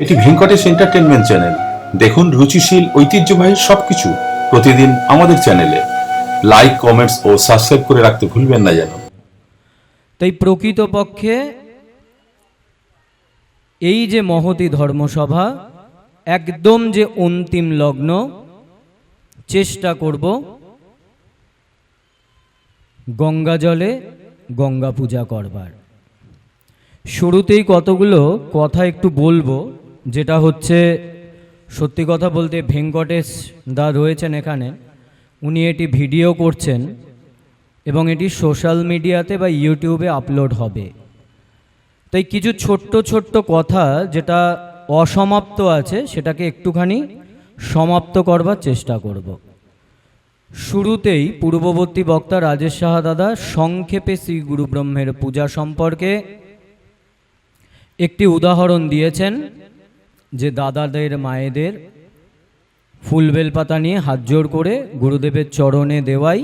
এটি Venkatesh entertainment channel. দেখুন রুচিশীল ঐতিহ্যবাহী সবকিছু প্রতিদিন আমাদের চ্যানেলে। লাইক, কমেন্টস ও সাবস্ক্রাইব করে রাখতে ভুলবেন না যেন। তাই প্রকৃতপক্ষে এই যে মহতী ধর্মসভা, একদম যে অন্তিম লগ্ন, চেষ্টা করব গঙ্গা জলে গঙ্গা পূজা করবার। শুরুতেই কতগুলো কথা একটু বলবো, যেটা হচ্ছে সত্যি কথা বলতে ভেঙ্কটেশ দা রয়েছেন এখানে, উনি এটি ভিডিও করছেন এবং এটি সোশ্যাল মিডিয়াতে বা ইউটিউবে আপলোড হবে। তাই কিছু ছোট্ট ছোট্ট কথা যেটা অসমাপ্ত আছে সেটাকে একটুখানি সমাপ্ত করবার চেষ্টা করব। শুরুতেই পূর্ববর্তী বক্তা রাজেশ সাহা দাদা সংক্ষেপে শ্রী গুরু ব্রহ্মের পূজা সম্পর্কে একটি উদাহরণ দিয়েছেন, যে দাদাদের মায়েদের ফুল বেলপাতা নিয়ে হাত জোড় করে গুরুদেবের চরণে দেওয়াই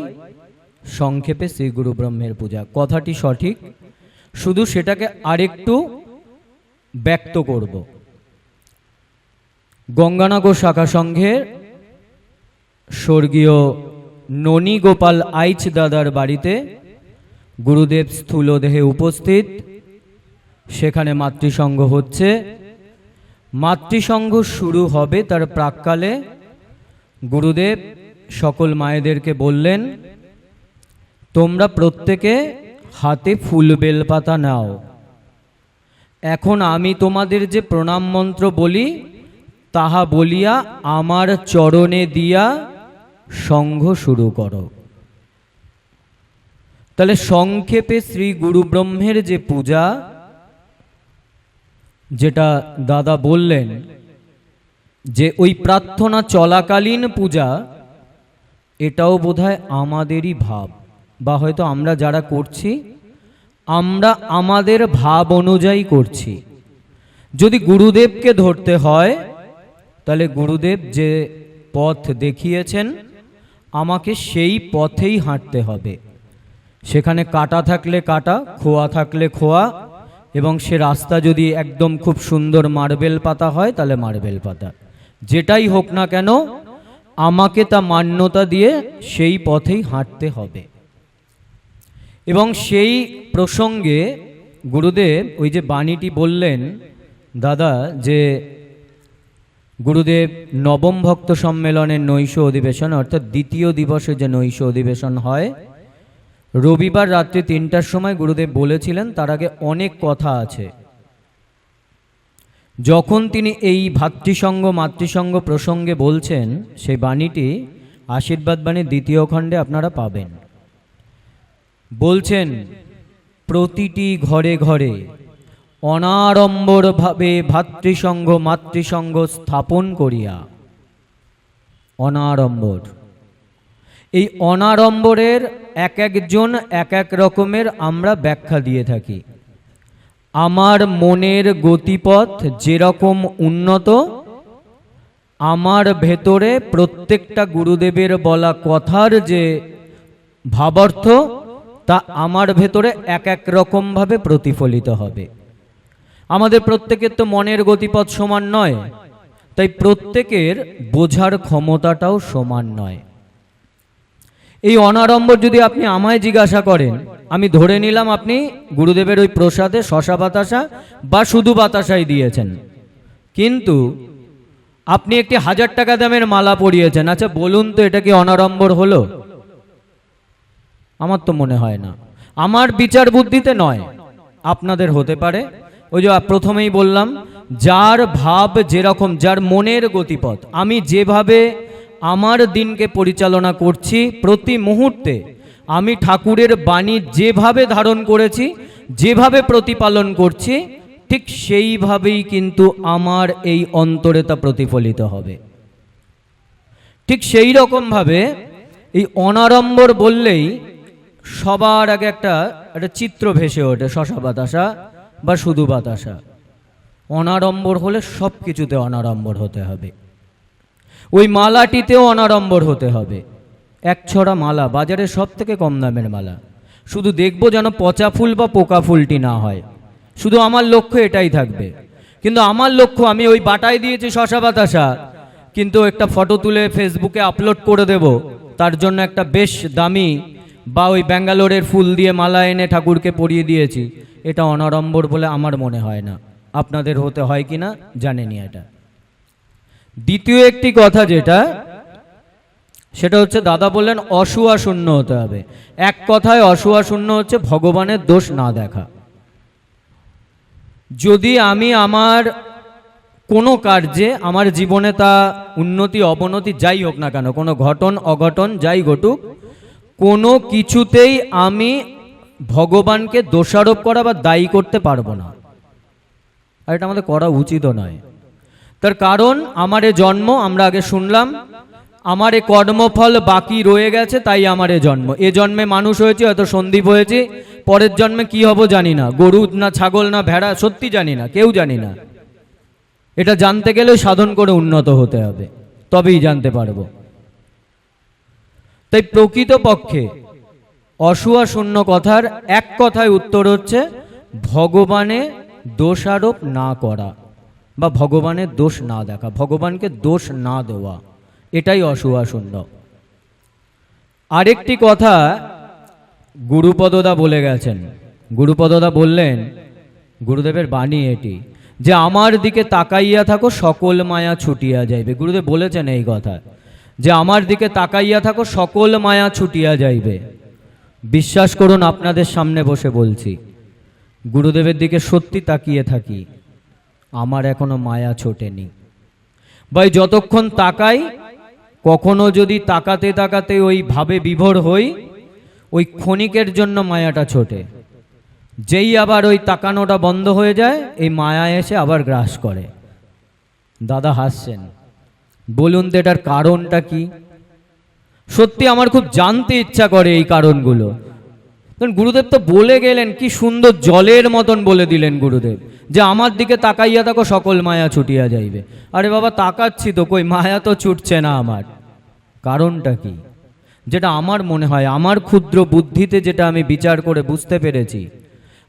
সংক্ষেপে শ্রী গুরু ব্রহ্মের পূজা। কথাটি সঠিক, শুধু সেটাকে আরেকটু ব্যক্ত করব। গঙ্গানগর শাখা সংঘের স্বর্গীয় ননী গোপাল আইচ দাদার বাড়িতে গুরুদেব স্থূলদেহে উপস্থিত। সেখানে মাতৃসংঘ হচ্ছে। মাতৃসংঘ শুরু হবে তার প্রাক্কালে গুরুদেব সকল মায়েদেরকে বললেন, তোমরা প্রত্যেকে হাতে ফুল বেলপাতা নাও। এখন আমি তোমাদের যে প্রণাম মন্ত্র বলি তাহা বলিয়া আমার চরণে দিয়া সংঘ শুরু করো। তাহলে সংক্ষেপে শ্রী গুরু ব্রহ্মের যে পূজা, যেটা দাদা বললেন যে ওই প্রার্থনা চলাকালীন পূজা, এটাও বোধহয় আমাদেরই ভাব, বা হয়তো আমরা যারা করছি আমরা আমাদের ভাব অনুযায়ী করছি। যদি গুরুদেবকে ধরতে হয় তাহলে গুরুদেব যে পথ দেখিয়েছেন আমাকে সেই পথেই হাঁটতে হবে। সেখানে কাটা থাকলে কাটা, খোয়া থাকলে খোয়া, এবং সে রাস্তা যদি একদম খুব সুন্দর মার্বেল পাতা হয় তাহলে মার্বেল পাতা, যেটাই হোক না কেন আমাকে তা মান্যতা দিয়ে সেই পথেই হাঁটতে হবে। এবং সেই প্রসঙ্গে গুরুদেব ওই যে বাণীটি বললেন দাদা, যে গুরুদেব নবম ভক্ত সম্মেলনের নৈশ অধিবেশন অর্থাৎ দ্বিতীয় দিবসে যে নৈশ অধিবেশন হয়, রবিবার রাত্রি 3টার সময় গুরুদেব বলেছিলেন তার আগে অনেক কথা আছে। যখন তিনি এই ভাতৃসঙ্গ মাতৃসঙ্গ প্রসঙ্গে বলছেন, সেই বাণীটি আশীর্বাদ বাণীর 2য় খণ্ডে আপনারা পাবেন। বলছেন, প্রতিটি ঘরে ঘরে অনাড়ম্বরভাবে ভাতৃসঙ্গ মাতৃসঙ্গ স্থাপন করিয়া। অনাড়ম্বর, এই অনাড়ম্বরের এক একজন এক এক রকমের আমরা ব্যাখ্যা দিয়ে থাকি। আমার মনের গতিপথ যেরকম উন্নত, আমার ভেতরে প্রত্যেকটা গুরুদেবের বলা কথার যে ভাবার্থ তা আমার ভেতরে এক এক রকমভাবে প্রতিফলিত হবে। আমাদের প্রত্যেকের তো মনের গতিপথ সমান নয়, তাই প্রত্যেকের বোঝার ক্ষমতাটাও সমান নয়। এই অনাড়ম্বর যদি আপনি আমায় জিজ্ঞাসা করেন, আমি ধরে নিলাম আপনি গুরুদেবের ওই প্রসাদে শশা বাতাসা বা শুধু বাতাসাই দিয়েছেন, কিন্তু আপনি একটি 1000 টাকা দামের মালা পরিয়েছেন। আচ্ছা বলুন তো, এটা কি অনাড়ম্বর হলো? আমার তো মনে হয় না। আমার বিচার বুদ্ধিতে নয়, আপনাদের হতে পারে। ওই যে প্রথমেই বললাম, যার ভাব যেরকম, যার মনের গতিপথ, আমি যেভাবে আমার দিনকে পরিচালনা করছি, প্রতি মুহূর্তে আমি ঠাকুরের বাণী যেভাবে ধারণ করেছি, যেভাবে প্রতিপালন করছি, ঠিক সেইভাবেই কিন্তু আমার এই অন্তরে তা প্রতিফলিত হবে। ঠিক সেই রকমভাবে এই অনাড়ম্বর বললেই সবার আগে একটা চিত্র ভেসে ওঠে, শশা বাতাসা বা শুধু বাতাসা। অনাড়ম্বর হলে সব কিছুতে অনাড়ম্বর হতে হবে। ওই মালাটিতেও অনাড়ম্বর হতে হবে। এক ছড়া মালা, বাজারে সব থেকে কম দামের মালা, শুধু দেখবো যেন পচা ফুল বা পোকা ফুলটি না হয়, শুধু আমার লক্ষ্য এটাই থাকবে। কিন্তু আমার লক্ষ্য, আমি ওই বাটায় দিয়েছি শশা বাতাসা, কিন্তু একটা ফটো তুলে ফেসবুকে আপলোড করে দেব, তার জন্য একটা বেশ দামি বা ওই ব্যাঙ্গালোরের ফুল দিয়ে মালা এনে ঠাকুরকে পরিয়ে দিয়েছি, এটা অনাড়ম্বর বলে আমার মনে হয় না। আপনাদের হতে হয় কি না জানেনি এটা। দ্বিতীয় একটি কথা যেটা, সেটা হচ্ছে দাদা বললেন অসুয়া শূন্য হতে হবে। এক কথায় অসুয়া শূন্য হচ্ছে ভগবানের দোষ না দেখা। যদি আমি আমার কোনো কার্যে, আমার জীবনে তা উন্নতি অবনতি যাই হোক না কেন, কোনো ঘটন অঘটন যাই ঘটুক, কোনো কিছুতেই আমি ভগবানকে দোষারোপ করা বা দায়ী করতে পারবো না, আর এটা আমাদের করা উচিতও নয়। তার কারণ আমার এ জন্ম, আমরা আগে শুনলাম, আমার এ কর্মফল বাকি রয়ে গেছে, তাই আমার এ জন্ম। এ জন্মে মানুষ হয়েছে, হয়তো সন্দীপ হয়েছে, পরের জন্মে কি হব জানি না, গরু না ছাগল না ভেড়া, সত্যি জানি না, কেউ জানি না। এটা জানতে গেলে সাধন করে উন্নত হতে হবে, তবেই জানতে পারবো। তাই প্রকৃতপক্ষে অসুয়া শূন্য কথার এক কথায় উত্তর হচ্ছে ভগবানে দোষারোপ না করা বা ভগবানের দোষ না দেখা, ভগবানকে দোষ না দেওয়া, এটাই অসুয়া শূন্য। আরেকটি কথা গুরুপদদা বলে গেছেন। গুরুপদদা বললেন, গুরুদেবের বাণী এটি, যে আমার দিকে তাকাইয়া থাকো সকল মায়া ছুটিয়া যাইবে। গুরুদেব বলেছেন এই কথা, যে আমার দিকে তাকাইয়া থাকো সকল মায়া ছুটিয়া যাইবে। বিশ্বাস করুন, আপনাদের সামনে বসে বলছি, গুরুদেবের দিকে সত্যি তাকিয়ে থাকি, আমার এখনো মায়া ছোটেনি। ভাই যতক্ষণ তাকাই, কখনো যদি তাকাতে তাকাতে ওই ভাবে বিভোর হই, ওই ক্ষণিকের জন্য মায়াটা ছোটে। যেই আবার ওই তাকানোটা বন্ধ হয়ে যায়, এই মায়া এসে আবার গ্রাস করে। দাদা হাসছেন, বলুন তো এটার কারণটা কি? সত্যি আমার খুব জানতে ইচ্ছা করে এই কারণগুলো। কারণ গুরুদেব তো বলে গেলেন, কি সুন্দর জলের মতন বলে দিলেন গুরুদেব, যে আমার দিকে তাকাইয়া থাকো সকল মায়া ছুটিয়া যাইবে। আরে বাবা তাকাচ্ছি তো, কই মায়া তো ছুটছে না আমার। কারণটা কি? যেটা আমার মনে হয়, আমার ক্ষুদ্র বুদ্ধিতে যেটা আমি বিচার করে বুঝতে পেরেছি,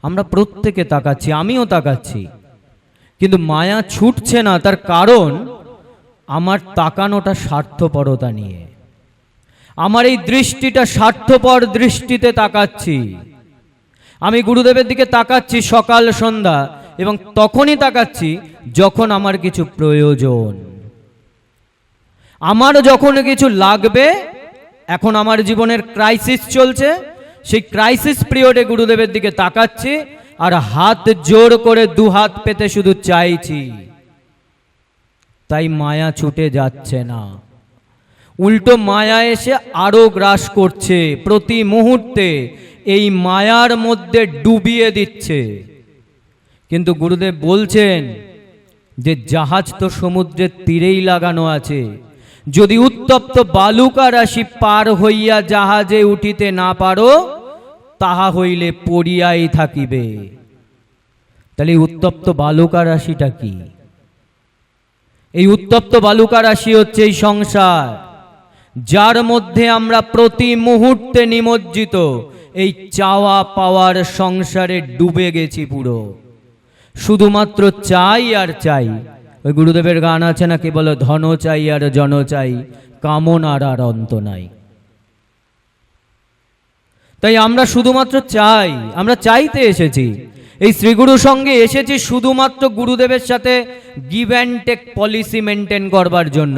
আমরা প্রত্যেকে তাকাচ্ছি, আমিও তাকাচ্ছি, কিন্তু মায়া ছুটছে না। তার কারণ আমার তাকানোটা স্বার্থপরতা নিয়ে, আমার এই দৃষ্টিটা স্বার্থপর দৃষ্টিতে তাকাচ্ছি। আমি গুরুদেবের দিকে তাকাচ্ছি সকাল সন্ধ্যা, এবং তখনই তাকাচ্ছি যখন আমার কিছু প্রয়োজন, আমার যখন কিছু লাগবে। এখন আমার জীবনের ক্রাইসিস চলছে, সেই ক্রাইসিস পিরিয়ডে গুরুদেবের দিকে তাকাচ্ছি, আর হাত জোর করে দু হাত পেতে শুধু চাইছি। তাই মায়া ছুটে যাচ্ছে না, উল্টো মায়া এসে আরো গ্রাস করছে, প্রতি মুহূর্তে এই মায়ার মধ্যে ডুবিয়ে দিচ্ছে। কিন্তু গুরুদেব বলছেন যে জাহাজ তো সমুদ্রের তীরেই লাগানো আছে, যদি উত্তপ্ত বালুকা রাশি পার হইয়া জাহাজে উঠিতে না পারো, তাহা হইলে পড়িয়াই থাকিবে। তাহলে উত্তপ্ত বালুকা রাশিটা কি? এই উত্তপ্ত বালুকা রাশি হচ্ছে এই সংসার, যার মধ্যে আমরা প্রতি মুহূর্তে নিমজ্জিত। এই চাওয়া পাওয়ার সংসারে ডুবে গেছি পুরো, শুধুমাত্র চাই আর চাই। ওই গুরুদেবের গান আছে না, কেবল ধন চাই আর জন চাই, কামনার আর অন্ত নাই। তাই আমরা শুধুমাত্র চাই, আমরা চাইতে এসেছি। এই শ্রীগুরুর সঙ্গে এসেছি শুধুমাত্র গুরুদেবের সাথে give and take policy maintain করবার জন্য।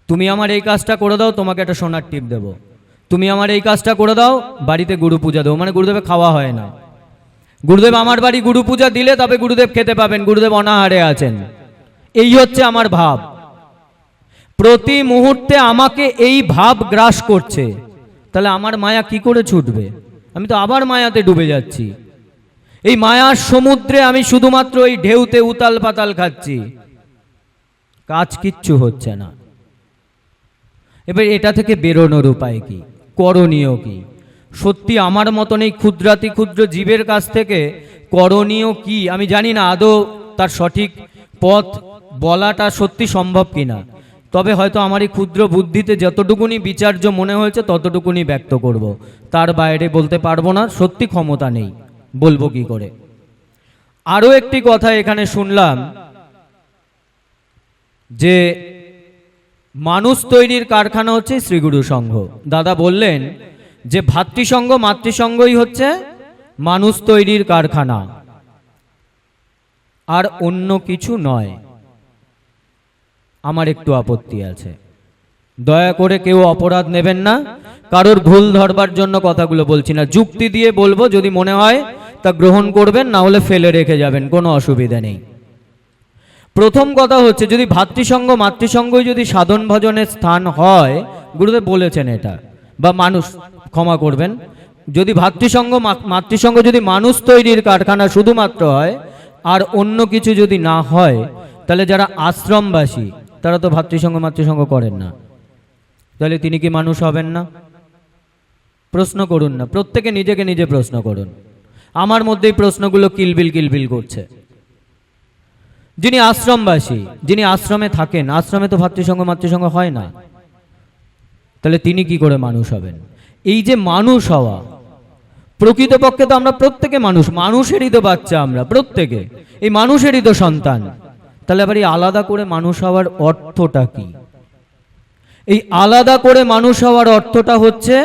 তুমি আমার এই কাজটা করে দাও, তোমাকে একটা সোনার টিপ দেবো। তুমি আমার এই কাজটা করে দাও, বাড়িতে গুরু পূজা দেবো। মানে গুরুদেবের খাওয়া হয় না। গুরুদেব আমার বাড়ি গুরু পূজা দিলে তবে গুরুদেব খেতে পাবেন, গুরুদেব অনাহারে আছেন। এই হচ্ছে আমার ভাব। প্রতি মুহূর্তে আমাকে এই ভাব গ্রাস করছে। তাহলে আমার মায়া কি করে ছুটবে? আমি তো আবার মায়াতে ডুবে যাচ্ছি। এই মায়ার সমুদ্রে আমি শুধুমাত্র এই ঢেউতে উতাল পাতাল খাচ্ছি, কাজ কিচ্ছু হচ্ছে না। এবার এটা থেকে বেরোনোর উপায় কি, করণীয় কি? সত্যি আমার মতন এই ক্ষুদ্রাতি ক্ষুদ্র জীবের কাছ থেকে করণীয় কি আমি জানি না, আদৌ তার সঠিক পথ বলাটা সত্যি সম্ভব কিনা। তবে হয়তো আমার এই ক্ষুদ্র বুদ্ধিতে যতটুকুনি বিচার্য মনে হয়েছে ততটুকুনি ব্যক্ত করব, তার বাইরে বলতে পারবো না, সত্যি ক্ষমতা নেই, বলবো কি করে। আরো একটি কথা এখানে শুনলাম যে মানুষ তৈরির কারখানা হচ্ছে শ্রীগুরু সংঘ। দাদা বললেন যে ভাতৃসংঘ মাতৃসংঘই হচ্ছে মানুষ তৈরির কারখানা, আর অন্য কিছু নয়। আমার একটু আপত্তি আছে, দয়া করে কেউ অপরাধ নেবেন না, কারোর ভুল ধরবার জন্য কথাগুলো বলছি না, যুক্তি দিয়ে বলবো, যদি মনে হয় তা গ্রহণ করবেন, না হলে ফেলে রেখে যাবেন, কোনো অসুবিধা নেই। প্রথম কথা হচ্ছে, যদি ভাতৃসংঘ মাতৃসংঘই যদি সাধন ভজনের স্থান হয়, গুরুদেব বলেছেন এটা, বা মানুষ, ক্ষমা করবেন, যদি ভাতৃসংঘ মাতৃসংঘ যদি মানুষ তৈরির কারখানা শুধুমাত্র হয় আর অন্য কিছু যদি না হয়, তাহলে যারা আশ্রমবাসী তারা তো ভাতৃসংঘ মাতৃসংঘ করেন না, তাহলে তিনি কি মানুষ হবেন না? প্রশ্ন করুন না, প্রত্যেকে নিজেকে নিজে প্রশ্ন করুন। আমার মধ্যেই প্রশ্নগুলো কিলবিল কিলবিল করছে। যিনি আশ্রমবাসী, যিনি আশ্রমে থাকেন, আশ্রমে তো ভাতৃসংঘ মাতৃসংঘ হয় না, তাহলে তিনি কি করে মানুষ হবেন? এই যে মানুষ হওয়া, প্রকৃতপক্ষে তো আমরা প্রত্যেকে মানুষ, মানুষেরই তো বাচ্চা, আমরা প্রত্যেকে এই মানুষেরই তো সন্তান। তাহলে আবার এই আলাদা করে মানুষ হওয়ার অর্থটা কি? এই আলাদা করে মানুষ হওয়ার অর্থটা হচ্ছে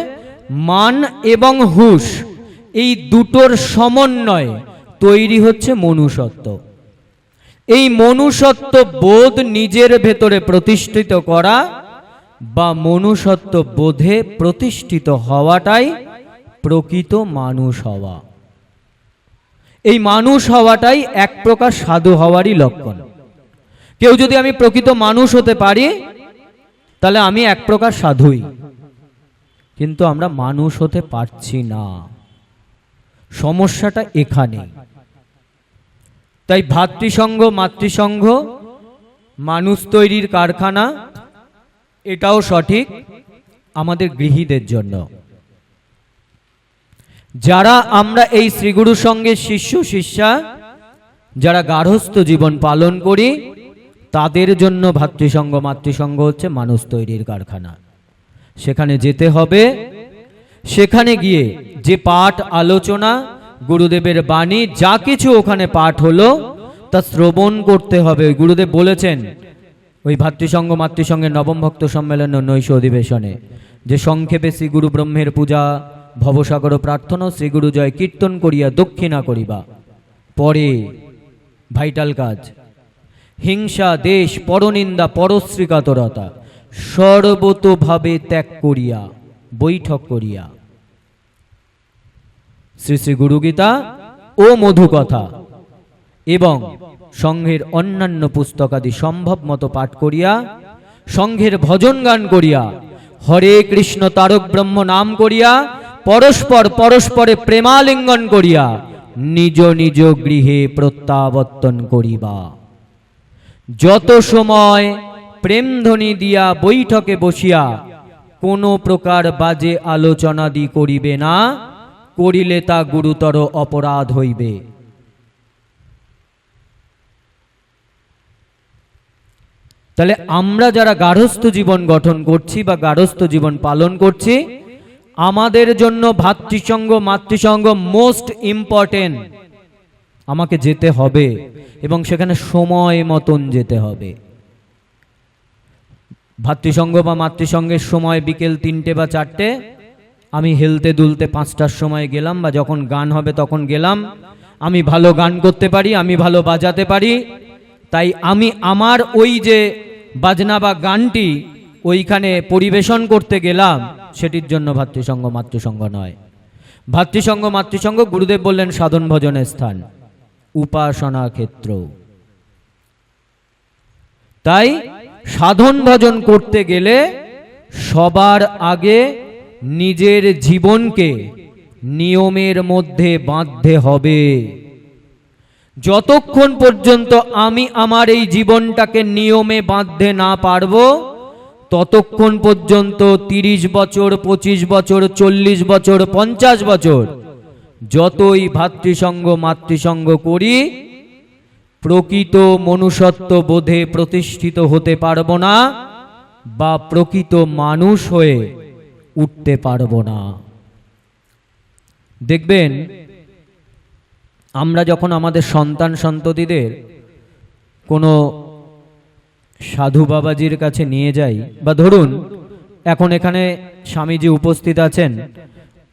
মান এবং হুঁশ, এই দুটোর সমন্বয় তৈরি হচ্ছে মনুষ্যত্ব। এই মনুষ্যত্ব বোধ নিজের ভেতরে প্রতিষ্ঠিত করা বা মনুষ্যত্ব বোধে প্রতিষ্ঠিত হওয়াটাই প্রকৃত মানুষ হওয়া। এই মানুষ হওয়াটাই এক প্রকার সাধু হওয়ারই লক্ষণ। কেউ যদি আমি প্রকৃত মানুষ হতে পারি, তাহলে আমি এক প্রকার সাধুই, কিন্তু আমরা মানুষ হতে পারছি না, সমস্যাটা এখানে। তাই ভাতৃসংঘ মাতৃসংঘ মানুষ তৈরির কারখানা, এটাও সঠিক আমাদের গৃহীদের জন্য। যারা আমরা এই শ্রীগুরু সঙ্গের শিষ্য শিষ্যা, যারা গার্হস্থ্য জীবন পালন করি, তাদের জন্য ভাতৃসংঘ মাতৃসংঘ হচ্ছে মানুষ তৈরির কারখানা। সেখানে যেতে হবে, সেখানে গিয়ে যে পাঠ আলোচনা, গুরুদেবের বাণী, যা কিছু ওখানে পাঠ হলো তা শ্রবণ করতে হবে। গুরুদেব বলেছেন ওই ভাতৃসংঘ মাতৃসংঘের নবম ভক্ত সম্মেলন নৈশ অধিবেশনে, যে সংক্ষেপে শ্রী গুরু ব্রহ্মের পূজা, ভবসাগর প্রার্থনা, শ্রীগুরু জয় কীর্তন করিয়া দক্ষিণা করিবা। পরে ভাইটাল কাজ, হিংসা দেশ পরনিন্দা পরশ্রীকাতরতা সর্বতোভাবে ত্যাগ করিয়া বৈঠক করিয়া শ্রী শ্রী গুরু গীতা ও মধুকথা এবং সংঘের অন্যান্য পুস্তকাদি সম্ভব মতো পাঠ করিয়া, সংঘের ভজন গান করিয়া, হরে কৃষ্ণ তারক ব্রহ্ম নাম করিয়া, পরস্পর পরস্পরে প্রেমালিঙ্গন করিয়া নিজ নিজ গৃহে প্রত্যাবর্তন করিবা। যত সময় প্রেমধ্বনি দিয়া বৈঠকে বসিয়া কোনো প্রকার বাজে আলোচনাদি করিবে না, করিলে তা গুরুতর অপরাধ হইবে। তাহলে আমরা যারা গার্হস্থ্য জীবন গঠন করছি বা গার্হস্থ্য জীবন পালন করছি, আমাদের জন্য ভাতৃসংঘ মাতৃসংঘ মোস্ট ইম্পর্টেন্ট। আমাকে যেতে হবে এবং সেখানে সময় মতন যেতে হবে। ভাতৃসংঘ বা মাতৃসংঘের সময় বিকেল 3টে বা 4টে, আমি হেলতে দুলতে 5টার সময় গেলাম, বা যখন গান হবে তখন গেলাম। আমি ভালো গান করতে পারি, আমি ভালো বাজাতে পারি, তাই আমি আমার ওই যে বাজনা বা গানটি ওইখানে পরিবেশন করতে গেলাম, সেটির জন্য ভাতৃসংঘ মাতৃসংঘ নয়। ভাতৃসংঘ মাতৃসংঘ গুরুদেব বললেন সাধন ভজনের স্থান, উপাসনা ক্ষেত্র। তাই সাধন ভজন করতে গেলে সবার আগে নিজের জীবনকে নিয়মের মধ্যে বাঁধতে হবে। যতক্ষণ পর্যন্ত আমি আমার এই জীবনটাকে নিয়মে বাঁধতে না পারবো, ততক্ষণ পর্যন্ত 30 বছর 25 বছর 40 বছর 50 বছর যতই ভাতৃসংঘ মাতৃসংঘ করি, প্রকৃত মনুষ্যত্ব বোধে প্রতিষ্ঠিত হতে পারবো না বা প্রকৃত মানুষ হয়ে উঠতে পারবো না। দেখবেন আমরা যখন আমাদের সন্তান সন্ততিদের কোনো সাধু বাবাজির কাছে নিয়ে যাই, বা ধরুন এখন এখানে স্বামীজি উপস্থিত আছেন,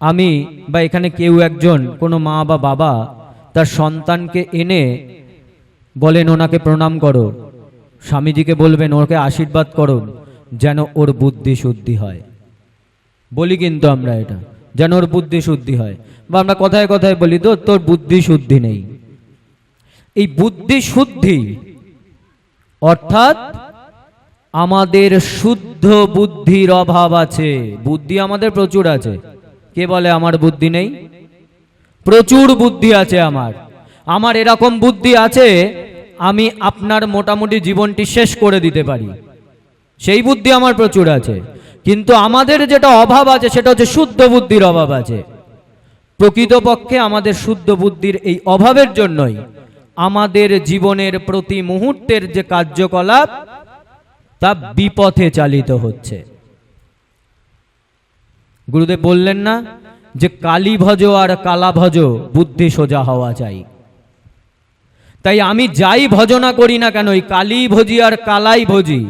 আমি বা এখানে কেউ একজন কোনো মা বা বাবা তার সন্তানকে এনে বলেন ওনাকে প্রণাম করো, স্বামীজিকে বলবেন ওকে আশীর্বাদ করো যেন ওর বুদ্ধি শুদ্ধি হয়, বলি কিন্তু আমরা এটা, যেন ওর বুদ্ধি শুদ্ধি হয়। বা আমরা কথায় কথায় বলি তো তোর বুদ্ধি শুদ্ধি নেই। এই বুদ্ধি শুদ্ধি অর্থাৎ আমাদের শুদ্ধ বুদ্ধির অভাব আছে। বুদ্ধি আমাদের প্রচুর আছে, কে বলে আমার বুদ্ধি নেই? প্রচুর বুদ্ধি আছে আমার এরকম বুদ্ধি আছে আমি আপনার মোটামুটি জীবনটি শেষ করে দিতে পারি, সেই বুদ্ধি আমার প্রচুর আছে। কিন্তু আমাদের যেটা অভাব আছে সেটা হচ্ছে শুদ্ধ বুদ্ধির অভাব আছে। প্রকৃতপক্ষে আমাদের শুদ্ধ বুদ্ধির এই অভাবের জন্যই আমাদের জীবনের প্রতি মুহূর্তের যে কার্যকলাপ তা বিপথে চালিত হচ্ছে। গুরুদেব বললেন না যে কালী ভজ আর কালা ভজ বুদ্ধি সোজা হওয়া চাই। তাই আমি যাই ভজনা করি না কেন, এই কালী ভজি আর কালাই ভজি,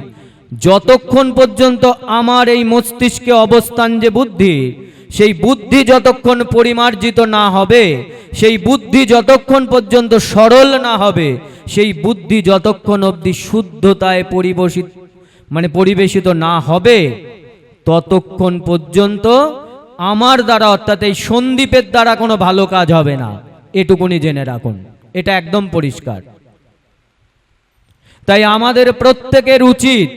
যতক্ষণ পর্যন্ত আমার এই মস্তিষ্কে অবস্থান যে বুদ্ধি, সেই বুদ্ধি যতক্ষণ পরিমার্জিত না হবে, সেই বুদ্ধি যতক্ষণ পর্যন্ত সরল না হবে, সেই বুদ্ধি যতক্ষণ অবধি শুদ্ধতায় পরিবেশিত না হবে, ততক্ষণ পর্যন্ত আমার দ্বারা অর্থাৎ এই সন্দীপের দ্বারা কোনো ভালো কাজ হবে না, এটুকুনি জেনে রাখুন, এটা একদম পরিষ্কার। তাই আমাদের প্রত্যেকের উচিত,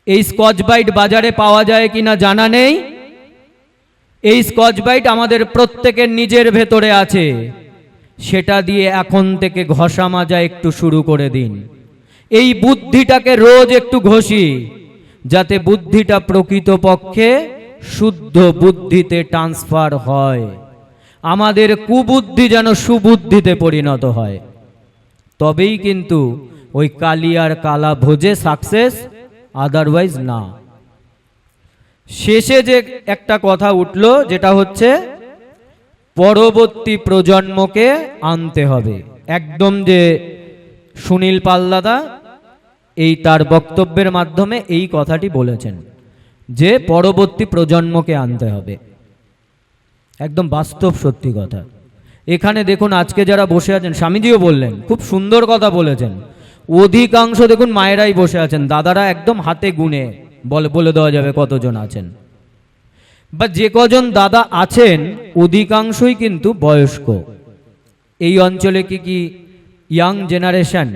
এই স্কচ ব্রাইট বাজারে পাওয়া যায় কিনা জানা নেই, এই স্কচ ব্রাইট আমাদের প্রত্যেকের নিজের ভেতরে আছে, সেটা দিয়ে এখন থেকে ঘষা মাজা একটু শুরু করে দিন। এই বুদ্ধিটাকে রোজ একটু ঘষি, যাতে বুদ্ধিটা প্রকৃতপক্ষে শুদ্ধ বুদ্ধিতে ট্রান্সফার হয়, আমাদের কুবুদ্ধি যেন সুবুদ্ধিতে পরিণত হয়। তবেই কিন্তু ওই কালী আর কালা ভোজে সাকসেস, আদারওয়াইজ না। শেষে যে একটা কথা উঠল, যেটা হচ্ছে পরবর্তী প্রজন্মকে আনতে হবে। একদম যে সুনীল পাল দাদা এই তার বক্তব্যের মাধ্যমে এই কথাটি বলেছেন যে পরবর্তী প্রজন্মকে আনতে হবে, একদম বাস্তব সত্যি কথা। এখানে দেখুন আজকে যারা বসে আছেন, স্বামীজিও বললেন, খুব সুন্দর কথা বলেছেন, অধিকাংশ দেখুন মায়েরাই বসে আছেন, দাদারা একদম হাতে গুনে বলে দেওয়া যাবে কতজন আছেন, বা যে কজন দাদা আছেন অধিকাংশই কিন্তু বয়স্ক। এই অঞ্চলে কি ইয়াং জেনারেশন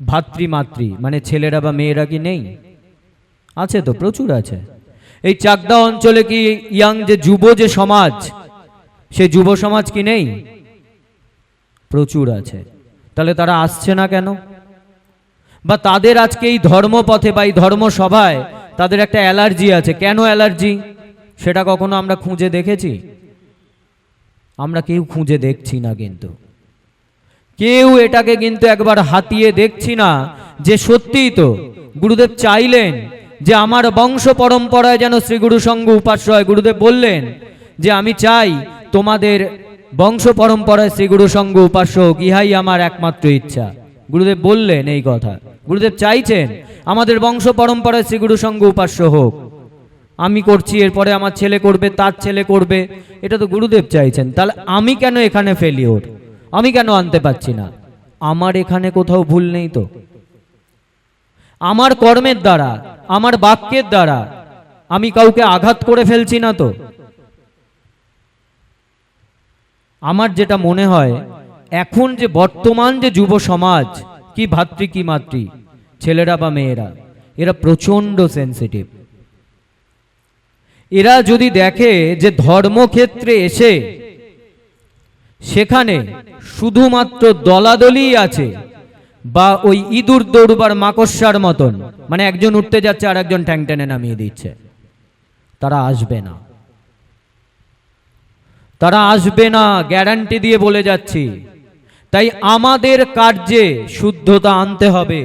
ভাতৃমাতৃ মানে ছেলেরা বা মেয়েরা কি নেই? আছে তো, প্রচুর আছে। এই চাকদা অঞ্চলে কি ইয়াং যে যুব যে সমাজ, সেই যুব সমাজ কি নেই? প্রচুর আছে। তাহলে তারা আসছে না কেন? বা তাদের আজকে এই ধর্মপথে বা এই ধর্মসভায় তাদের একটা অ্যালার্জি আছে, কেন অ্যালার্জি সেটা কখনো আমরা খুঁজে দেখেছি? আমরা কেউ খুঁজে দেখছি না, কিন্তু কেউ এটাকে কিন্তু একবার হাতিয়ে দেখছি না যে সত্যিই তো গুরুদেব চাইলেন যে আমার বংশ পরম্পরায় যেন শ্রীগুরু সঙ্গ উপাস্য হয়। গুরুদেব বললেন যে আমি চাই তোমাদের বংশ পরম্পরায় শ্রীগুরু সঙ্গ উপাস্য হোক, ইহাই আমার একমাত্র ইচ্ছা। গুরুদেব বললেন এই কথা, গুরুদেব চাইছেন আমাদের বংশ পরম্পরায় শ্রীগুরু সঙ্গ উপাস্য হোক। আমি করছি, এরপরে আমার ছেলে করবে, তার ছেলে করবে, এটা তো গুরুদেব চাইছেন। তাহলে আমি কেন এখানে ফেলিওর? আমি কেন আনতে পারছি না? আমার এখানে কোথাও ভুল নেই তো? আমার কর্মের দ্বারা, আমার বাক্যের দ্বারা আমি কাউকে আঘাত করে ফেলছি না তো? আমার যেটা মনে হয় এখন যে বর্তমান যে যুব সমাজ, কি ভাতৃ কি মাতৃ, ছেলেরা বা মেয়েরা, এরা প্রচন্ড সেন্সিটিভ। এরা যদি দেখে যে ধর্মক্ষেত্রে এসে সেখানে শুধুমাত্র দলাদলি আছে, বা ওই ইঁদুর দৌড়বার মাকড়সার মতন, মানে একজন উঠতে যাচ্ছে আর একজন ঠ্যাং টেনে নামিয়ে দিচ্ছে, তারা আসবে না। তারা আসবে না, গ্যারান্টি দিয়ে বলে যাচ্ছি। তাই আমাদের কার্যে শুদ্ধতা আনতে হবে,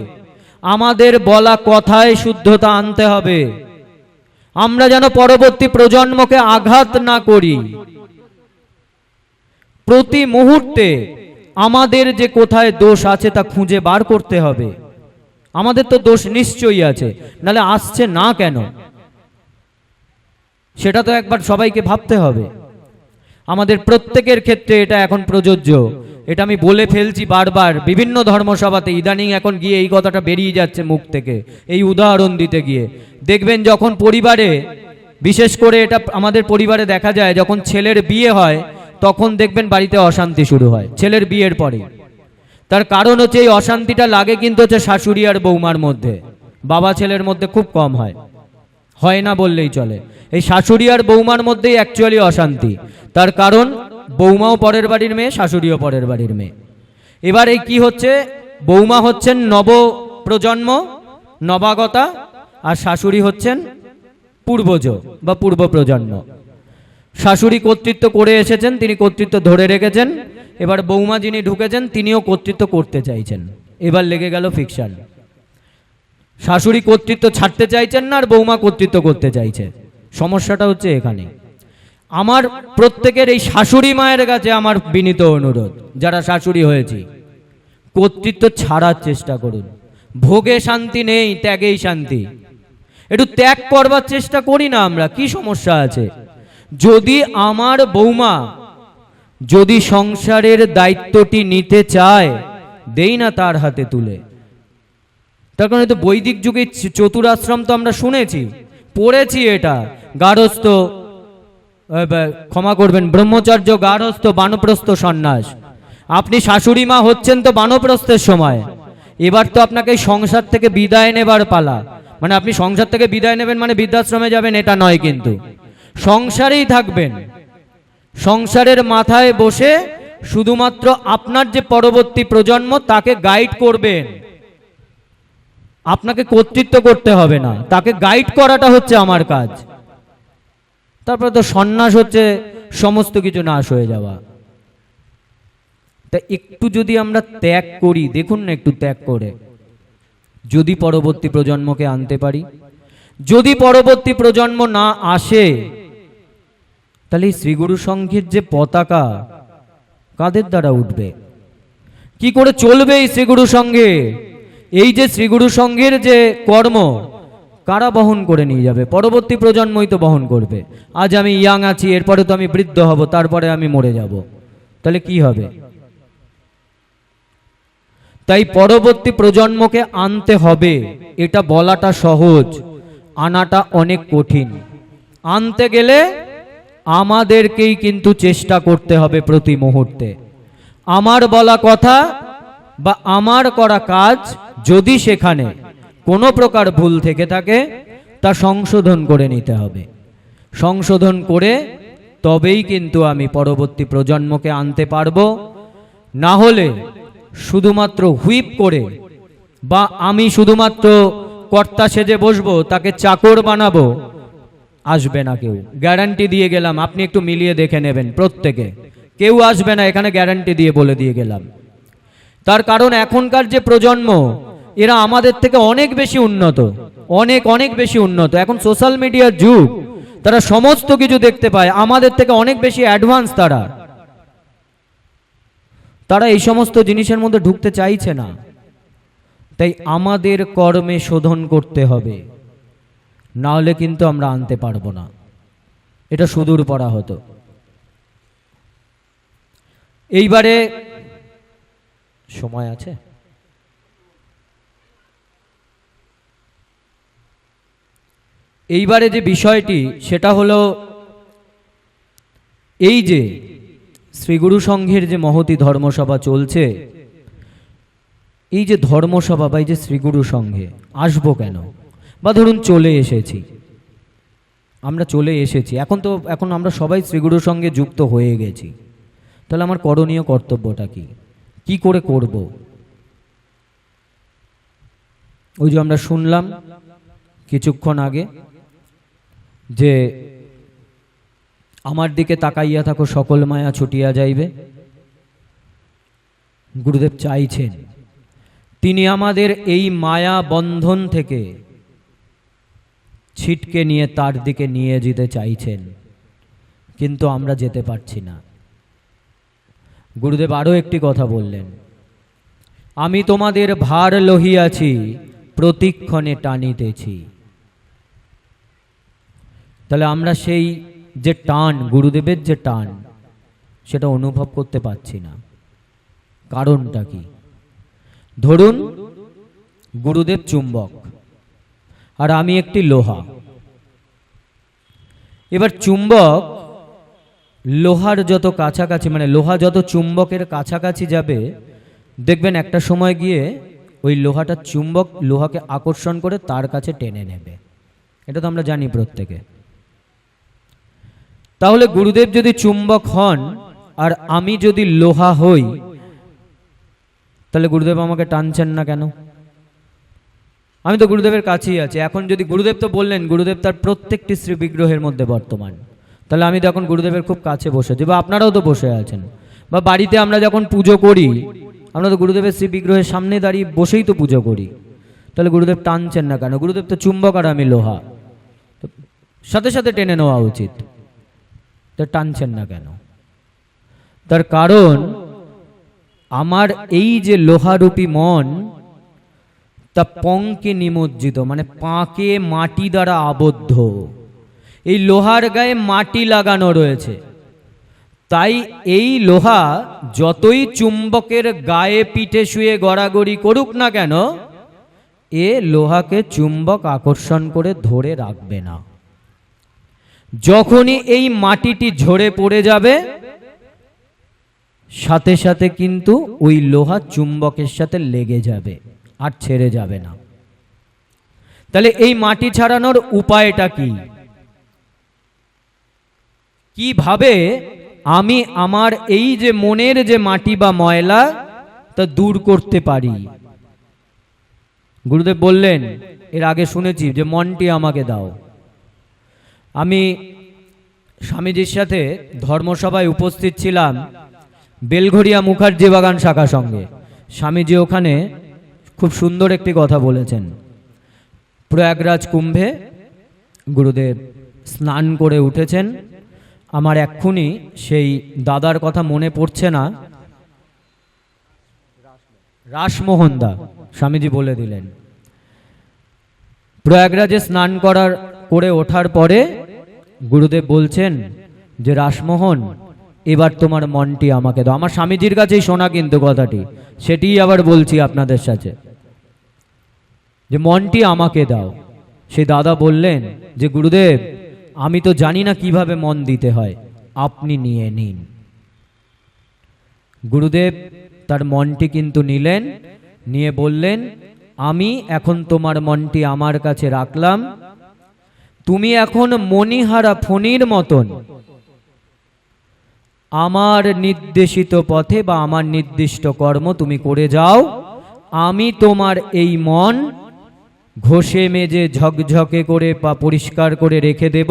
আমাদের বলা কথায় শুদ্ধতা আনতে হবে। আমরা যেন পরবর্তী প্রজন্মকে আঘাত না করি। প্রতি মুহূর্তে আমাদের যে কোথায় দোষ আছে তা খুঁজে বার করতে হবে। আমাদের তো দোষ নিশ্চয়ই আছে, নাহলে আসছে না কেন, সেটা তো একবার সবাইকে ভাবতে হবে। আমাদের প্রত্যেকের ক্ষেত্রে এটা এখন প্রযোজ্য। এটা আমি বলে ফেলছি বারবার বিভিন্ন ধর্মসভাতে, ইদানিং এখন গিয়ে এই কথাটা বেরিয়ে যাচ্ছে মুখ থেকে, এই উদাহরণ দিতে গিয়ে। দেখবেন যখন পরিবারে, বিশেষ করে এটা আমাদের পরিবারে দেখা যায়, যখন ছেলের বিয়ে হয় তখন দেখবেন বাড়িতে অশান্তি শুরু হয় ছেলের বিয়ের পরে। তার কারণ হচ্ছে এই অশান্তিটা লাগে কিন্তু হচ্ছে শাশুড়ি আর বৌমার মধ্যে, বাবা ছেলের মধ্যে খুব কম হয়, হয় না বললেই চলে। এই শাশুড়ি আর বৌমার মধ্যেই অ্যাকচুয়ালি অশান্তি। তার কারণ বৌমাও পরের বাড়ির মেয়ে, শাশুড়িও পরের বাড়ির মেয়ে। এবার এই কি হচ্ছে, বৌমা হচ্ছেন নব প্রজন্ম, নবাগতা, আর শাশুড়ি হচ্ছেন পূর্বজ বা পূর্ব প্রজন্ম। শাশুড়ি কর্তৃত্ব করে এসেছেন, তিনি কর্তৃত্ব ধরে রেখেছেন। এবার বৌমা যিনি ঢুকেছেন তিনিও কর্তৃত্ব করতে চাইছেন। এবার লেগে গেল ফিকশন। শাশুড়ি কর্তৃত্ব ছাড়তে চাইছেন না, আর বৌমা কর্তৃত্ব করতে চাইছে। সমস্যাটা হচ্ছে এখানে। আমার প্রত্যেকের এই শাশুড়ি মায়ের কাছে আমার বিনীত অনুরোধ, যারা শাশুড়ি হয়েছি, কর্তৃত্ব ছাড়ার চেষ্টা করুন। ভোগে শান্তি নেই, ত্যাগেই শান্তি। একটু ত্যাগ করবার চেষ্টা করি না আমরা, কি সমস্যা আছে? যদি আমার বৌমা যদি সংসারের দায়িত্বটি নিতে চায়, দেই না তার হাতে তুলে। তার কারণে তো বৈদিক যুগে চতুরাশ্রম তো আমরা শুনেছি, পড়েছি। এটা গার্হস্থ, ক্ষমা করবেন, ব্রহ্মচর্য, গার্হস্থ, বানপ্রস্থ, সন্ন্যাস। আপনি শাশুড়ি মা হচ্ছেন তো বানপ্রস্থের সময়। এবার তো আপনাকে এই সংসার থেকে বিদায় নেবার পালা। মানে আপনি সংসার থেকে বিদায় নেবেন মানে বৃদ্ধাশ্রমে যাবেন এটা নয়, কিন্তু সংসারেই থাকবেন। সংসারের মাথায় বসে শুধুমাত্র আপনার যে পরবর্তী প্রজন্ম তাকে গাইড করবেন। আপনাকে কর্তৃত্ব করতে হবে না, তাকে গাইড করাটা হচ্ছে আমার কাজ। তারপরে তো সন্ন্যাস হচ্ছে সমস্ত কিছু নাশ হয়ে যাওয়া। তা একটু যদি আমরা ত্যাগ করি, দেখুন না, একটু ত্যাগ করে যদি পরবর্তী প্রজন্মকে আনতে পারি। যদি পরবর্তী প্রজন্ম না আসে, তাহলে এই শ্রীগুরু সংঘের যে পতাকা কাদের দ্বারা উঠবে? কি করে চলবে এই শ্রীগুরু সংঘে? এই যে শ্রীগুরু সংঘের যে কর্ম, কারা বহন করে নিয়ে যাবে? পরবর্তী প্রজন্মই তো বহন করবে। আজ আমি ইয়াং আছি, এরপরে তো আমি বৃদ্ধ হব, তারপরে আমি মরে যাব, তাহলে কি হবে? তাই পরবর্তী প্রজন্মকে আনতে হবে। এটা বলাটা সহজ, আনাটা অনেক কঠিন। আনতে গেলে আমাদেরকেই কিন্তু চেষ্টা করতে হবে প্রতি মুহূর্তে। আমার বলা কথা বা আমার করা কাজ যদি সেখানে কোনো প্রকার ভুল থেকে থাকে, তা সংশোধন করে নিতে হবে। সংশোধন করে তবেই কিন্তু আমি পরবর্তী প্রজন্মকে আনতে পারবো। না হলে শুধুমাত্র হুইপ করে বা আমি শুধুমাত্র কর্তা সেজে বসবো, তাকে চাকর বানাবো, আসবে না কেউ। গ্যারান্টি দিয়ে গেলাম, আপনি একটু মিলিয়ে দেখে নেবেন, প্রত্যেকে কেউ আসবে না, এখানে গ্যারান্টি দিয়ে বলে দিয়ে গেলাম। তার কারণ এখনকার যে প্রজন্ম, এরা আমাদের থেকে অনেক বেশি উন্নত, অনেক অনেক বেশি উন্নত। এখন সোশ্যাল মিডিয়ার যুগ, তারা সমস্ত কিছু দেখতে পায়, আমাদের থেকে অনেক বেশি অ্যাডভান্স। তারা এই সমস্ত জিনিসের মধ্যে ঢুকতে চাইছে না। তাই আমাদের কর্মে শোধন করতে হবে, না হলে কিন্তু আমরা আনতে পারবো না। এটা সুদূর পড়া হতো। এইবারে সময় আছে? এইবারে যে বিষয়টি সেটা হলো এই যে শ্রীগুরু সংঘের যে মহতী ধর্মসভা চলছে, এই যে ধর্মসভা বা এই যে শ্রীগুরু সংঘে আসবো কেন? বা ধরুন চলে এসেছি, আমরা চলে এসেছি, এখন আমরা সবাই শ্রীগুরু সংঘে যুক্ত হয়ে গেছি, তাহলে আমার করণীয় কর্তব্যটা কি? কি করে করব? ওই যে আমরা শুনলাম কিছুক্ষণ আগে যে আমার দিকে তাকাইয়া থাকো সকল মায়া ছুটিয়া যাইবে। গুরুদেব চাইছেন, তিনি আমাদের এই মায়া বন্ধন থেকে ছিটকে নিয়ে তার দিকে নিয়ে যেতে চাইছেন, কিন্তু আমরা যেতে পারছি না। গুরুদেব আরও একটি কথা বললেন, আমি তোমাদের ভার লহিয়াছি, প্রতিক্ষণে টানিতেছি। তাহলে আমরা সেই যে টান, গুরুদেবের যে টান, সেটা অনুভব করতে পারছি না। কারণটা কি? ধরুন গুরুদেব চুম্বক আর আমি একটি লোহা। এবার চুম্বক লোহার যত কাছাকাছি, মানে লোহা যত চুম্বকের কাছাকাছি যাবে, দেখবেন একটা সময় গিয়ে ওই লোহাটা চুম্বক লোহাকে আকর্ষণ করে তার কাছে টেনে নেবে। এটা তো আমরা জানি প্রত্যেকে। তাহলে গুরুদেব যদি চুম্বক হন আর আমি যদি লোহা হই, তাহলে গুরুদেব আমাকে টানছেন না কেন? আমি তো গুরুদেবের কাছেই আছি। এখন যদি গুরুদেব তো বললেন গুরুদেব তার প্রত্যেকটি শ্রী বিগ্রহের মধ্যে বর্তমান, তাহলে আমি তো এখন গুরুদেবের খুব কাছে বসেছি, বা আপনারাও তো বসে আছেন, বা বাড়িতে আমরা যখন পুজো করি আমরা তো গুরুদেবের শ্রী বিগ্রহের সামনে দাঁড়িয়ে বসেই তো পুজো করি। তাহলে গুরুদেব টানছেন না কেন? গুরুদেব তো চুম্বক আর আমি লোহা, সাথে সাথে টেনে নেওয়া উচিত, তো টানছেন না কেন? তার কারণ আমার এই যে লোহারূপী মন, তা পঙ্কে নিমজ্জিত, মানে পাকে মাটি দ্বারা আবদ্ধ। এই লোহার গায়ে মাটি লাগানো রয়েছে, তাই এই লোহা যতই চুম্বকের গায়ে পিঠে শুয়ে গড়াগড়ি করুক না কেন, এ লোহাকে চুম্বক আকর্ষণ করে ধরে রাখবে না। যখনই এই মাটিটি ঝরে পড়ে যাবে, সাথে সাথে কিন্তু ওই লোহা চুম্বকের সাথে লেগে যাবে, আর ছেড়ে যাবে না। তাহলে এই মাটি ছাড়ানোর উপায়টা কি? কিভাবে আমি আমার এই যে মনের যে মাটি বা ময়লা তা দূর করতে পারি? গুরুদেব বললেন, এর আগে শুনেছি যে মনটি আমাকে দাও। আমি স্বামীজির সাথে ধর্মসভায় উপস্থিত ছিলাম বেলঘরিয়া মুখার্জি বাগান শাখা সঙ্গে। স্বামীজি ওখানে খুব সুন্দর একটি কথা বলেছেন। প্রয়াগরাজ কুম্ভে গুরুদেব স্নান করে উঠেছেন। আমার এক্ষুনি সেই দাদার কথা মনে পড়ছে না, রাসমোহন দা, স্বামীজি বলে দিলেন। প্রয়াগরাজে স্নান করে ওঠার পরে গুরুদেব বলছেন যে রাসমোহন, এবার তোমার মনটি আমাকে দাও। আমার স্বামীজির কাছেই শোনা কিন্তু কথাটি, সেটিই আবার বলছি আপনাদের সাথে, যে মনটি আমাকে দাও। সেই দাদা বললেন যে গুরুদেব, আমি তো জানি না কিভাবে মন দিতে হয়, আপনি নিয়ে নিন। গুরুদেব তার মনটি কিন্তু নিলেন, নিয়ে বললেন, আমি এখন তোমার মনটি আমার কাছে রাখলাম, তুমি এখন মণিহারা ফণির মতন আমার নির্দেশিত পথে বা আমার নির্দিষ্ট কর্ম তুমি করে যাও। আমি তোমার এই মন ঘষে মেজে ঝকঝকে করে বা পরিষ্কার করে রেখে দেব,